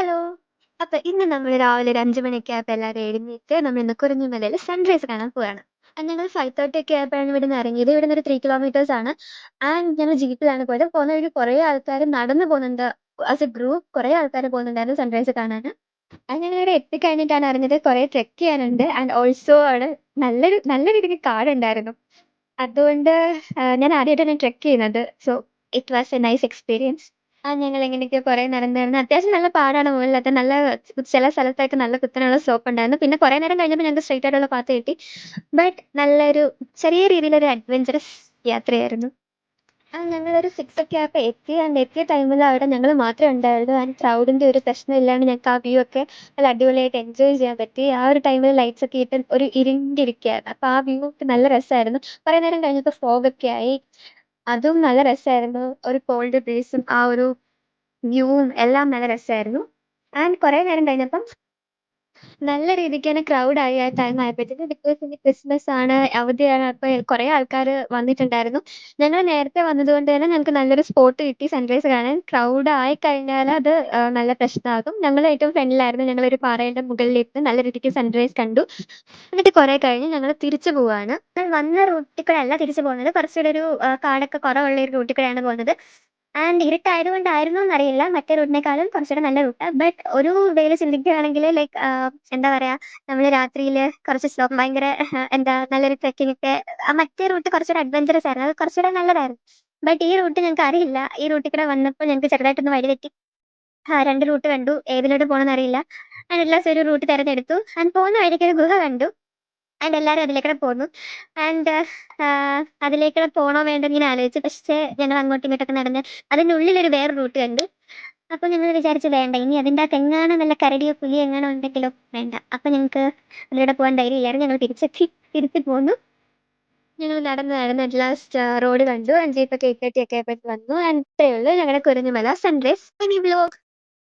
Hello. അപ്പൊ ഇന്ന് നമ്മൾ രാവിലെ ഒരു 5 മണിയൊക്കെ ആയപ്പോ എല്ലാവരും എഴുന്നേറ്റ് നമ്മളിന്ന് കുറിഞ്ഞുമലയില് സൺറൈസ് കാണാൻ പോവാണ്. ഞങ്ങൾ 5:30 ഒക്കെ ആയപ്പോഴാണ് ഇവിടുന്ന് ഇറങ്ങിയത്. ഇവിടുന്ന് ഒരു 3 കിലോമീറ്റേഴ്സ് ആണ്. ആൻഡ് ഞങ്ങൾ ജീപ്പിലാണ് പോയത്. പോകുന്ന വഴി കുറേ ആൾക്കാര് നടന്ന് പോകുന്നുണ്ട്. ആസ് എ ഗ്രൂപ്പ് കുറേ ആൾക്കാര് പോകുന്നുണ്ടായിരുന്നു സൺറൈസ് കാണാന്. അത് ഞങ്ങളിവിടെ എത്തിക്കഴിഞ്ഞിട്ടാണ് അറിഞ്ഞത് കുറേ ട്രെക്ക് ചെയ്യാനുണ്ട്. ആൻഡ് ഓൾസോ അവിടെ നല്ല രീതിക്ക് കാടുണ്ടായിരുന്നു. അതുകൊണ്ട് ഞാൻ ആദ്യമായിട്ടാണ് ട്രെക്ക് ചെയ്യുന്നത്. So it was A nice experience. ഞങ്ങൾ എങ്ങനെയൊക്കെയോ കുറേ നടന്നായിരുന്നു. അത്യാവശ്യം നല്ല പാടാണ് മുകളിലത്തെ. ചില സ്ഥലത്തൊക്കെ നല്ല കുത്തനെയുള്ള സ്ലോപ്പ് ഉണ്ടായിരുന്നു. പിന്നെ കുറേ നേരം കഴിഞ്ഞപ്പോൾ ഞങ്ങൾക്ക് സ്ട്രെയിറ്റ് ആയിട്ടുള്ള പാത്ത് കിട്ടി. ബട്ട് നല്ലൊരു ചെറിയ രീതിയിലൊരു അഡ്വെഞ്ചറസ് യാത്രയായിരുന്നു. ഞങ്ങളൊരു 6 ഒക്കെ ആയപ്പോൾ എത്തി. ആൻഡ് എത്തിയ ടൈമിൽ അവിടെ ഞങ്ങൾ മാത്രമേ ഉണ്ടായുള്ളൂ. ആൻഡ് ക്രൗഡിൻ്റെ ഒരു പ്രശ്നമില്ലാണ്ട് ഞങ്ങൾക്ക് ആ വ്യൂ ഒക്കെ നല്ല അടിപൊളിയായിട്ട് എൻജോയ് ചെയ്യാൻ പറ്റി. ആ ഒരു ടൈമിൽ ലൈറ്റ്സ് ഒക്കെ ഇട്ട് ഒരു ഇരുണ്ടിരിക്കുകയായിരുന്നു. അപ്പോൾ ആ വ്യൂ ഒക്കെ നല്ല രസമായിരുന്നു. കുറേ നേരം കഴിഞ്ഞപ്പോൾ ഫോഗൊക്കെ ആയി. അതും നല്ല രസമായിരുന്നു. ഒരു കോൾഡ് ബ്രീസും ആ ഒരു വ്യൂവും എല്ലാം നല്ല രസമായിരുന്നു. ആൻഡ് കുറേ നേരം കഴിഞ്ഞപ്പം നല്ല രീതിക്ക് തന്നെ ക്രൗഡായി ആ ടൈം ആയപ്പോഴത്തേക്കും. ബിക്കോസ് ഇന്ന് ക്രിസ്മസ് ആണ്, അവധിയാണ്. അപ്പോൾ കുറേ ആൾക്കാര് വന്നിട്ടുണ്ടായിരുന്നു. ഞങ്ങൾ നേരത്തെ വന്നതുകൊണ്ട് തന്നെ ഞങ്ങൾക്ക് നല്ലൊരു സ്പോട്ട് കിട്ടി സൺറൈസ് കാണാൻ. ക്രൗഡ് ആയിക്കഴിഞ്ഞാൽ അത് നല്ല പ്രശ്നമാകും. ഞങ്ങൾ ഏറ്റവും ഫ്രണ്ടിലായിരുന്നു. ഞങ്ങളൊരു പാറയുടെ മുകളിലിരുന്ന് നല്ല രീതിക്ക് സൺറൈസ് കണ്ടു. എന്നിട്ട് കുറേ കഴിഞ്ഞ് ഞങ്ങൾ തിരിച്ചു പോവാണ്. വന്ന റൂട്ടിൽ കൂടെ അല്ല തിരിച്ചു പോകുന്നത്. കുറച്ചുകൂടെ ഒരു കാടൊക്കെ കുറവുള്ള ഒരു റൂട്ടിൽ കൂടെയാണ് പോകുന്നത്. ആൻഡ് ഇരുട്ടായതുകൊണ്ടായിരുന്നോ എന്നറിയില്ല, മറ്റേ റൂട്ടിനേക്കാളും കുറച്ചുകൂടെ നല്ല റൂട്ടാ. ബട്ട് ഒരു വേയിൽ ചിന്തിക്കുകയാണെങ്കിൽ ലൈക്ക് എന്താ പറയുക, നമ്മൾ രാത്രിയിൽ കുറച്ച് ഭയങ്കര എന്താ നല്ലൊരു ട്രെക്കിംഗ് ഒക്കെ മറ്റേ റൂട്ട് കുറച്ചുകൂടെ അഡ്വഞ്ചറസ് ആയിരുന്നു. അത് കുറച്ചുകൂടെ നല്ലതായിരുന്നു. ബട്ട് ഈ റൂട്ട് ഞങ്ങൾക്ക് അറിയില്ല. ഈ റൂട്ടിൽ കൂടെ വന്നപ്പോൾ ഞങ്ങൾക്ക് ചെറുതായിട്ടൊന്ന് വഴി തെറ്റി. 2 റൂട്ട് കണ്ടു. ഏതിലോട്ട് പോകണമെന്ന് അറിയില്ല. ആൻഡ് എല്ലാ ദിവസവും ഒരു റൂട്ട് തിരഞ്ഞെടുത്തു. ആൻഡ് പോകുന്ന വഴിക്ക് ഒരു ഗുഹ കണ്ടു. ആൻഡ് എല്ലാവരും അതിലേക്കൂടെ പോന്നു. ആൻഡ് അതിലേക്കൂടെ പോകണോ വേണ്ടോ ഇങ്ങനെ ആലോചിച്ചു. പക്ഷേ ഞങ്ങൾ അങ്ങോട്ടും ഇങ്ങോട്ടൊക്കെ നടന്ന് അതിനുള്ളിലൊരു വേറെ റൂട്ട് കണ്ടു. അപ്പോൾ ഞങ്ങൾ വിചാരിച്ചു വേണ്ട, ഇനി അതിൻ്റെ അകത്തെങ്ങാനും നല്ല കരടിയോ പുലിയോ എങ്ങാനും ഉണ്ടെങ്കിലോ വേണ്ട. അപ്പോൾ ഞങ്ങൾക്ക് അതിലൂടെ പോകാൻ ധൈര്യമില്ലായിരുന്നു. ഞങ്ങൾ തിരിച്ച് പോന്നു. ഞങ്ങൾ നടന്ന് അറ്റ് ലാസ്റ്റ് റോഡ് കണ്ടു. ജീപ്പൊക്കെ 8:30 ഒക്കെ ആയപ്പോൾ വന്നു. ആൻഡ് ഇത്രയേ ഉള്ളൂ ഞങ്ങളുടെ കുറിഞ്ഞുമല സൺറൈസ് മിനി വ്ലോഗ്.